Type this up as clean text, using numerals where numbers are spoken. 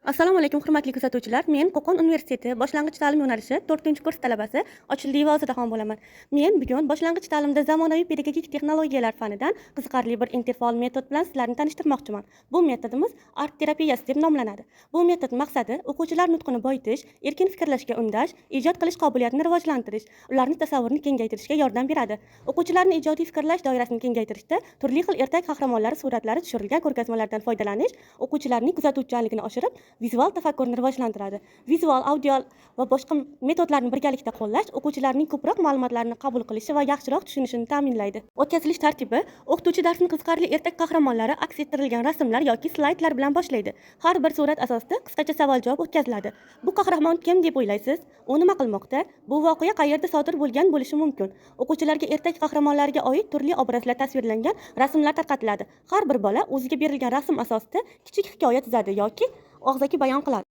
Assalomu alaykum, hurmatli kuzatuvchilar. Men Qo'qon universiteti boshlang'ich ta'lim yo'nalishi 4-kurs talabasi Ochildieva Ozidaxon bo'laman. Men bugun boshlang'ich ta'limda zamonaviy pedagogik texnologiyalar fanidan qiziqarli bir interfaol metod bilan sizlarni tanishtirmoqchiman. Bu metodimiz art terapiyasi deb nomlanadi. Bu metod maqsadi o'quvchilar nutqini boyitish, erkin fikrlashga undash, ijod qilish qobiliyatini rivojlantirish, ularni tasavvurini kengaytirishga yordam beradi. O'quvchilarni ijodiy fikrlash doirasini kengaytirishda turli xil ertak qahramonlari suratlari tushirilgan ko'rgazmalardan foydalanish o'quvchilarning kuzatuvchanligini oshirib, vizual tafakkurni rivojlantiradi. Vizual, audio va boshqa metodlarni birgalikda qo'llash o'quvchilarning ko'proq ma'lumotlarni qabul qilishi va yaxshiroq tushunishini ta'minlaydi. O'tkazilish tartibi: o'qituvchi darsni qiziqarli ertak qahramonlari aks ettirilgan rasmlar yoki slaydlar bilan boshlaydi. Har bir surat asosida qisqacha savol-javob o'tkaziladi. Bu qahramon kim deb o'ylaysiz? U nima qilmoqda? Bu voqea qayerda sodir bo'lgan bo'lishi mumkin? O'quvchilarga ertak qahramonlariga oid turli obrazlar tasvirlangan rasmlar tarqatiladi. Har bir bola o'ziga berilgan rasm asosida kichik hikoya tuzadi yoki og'zaki bayon qiladi.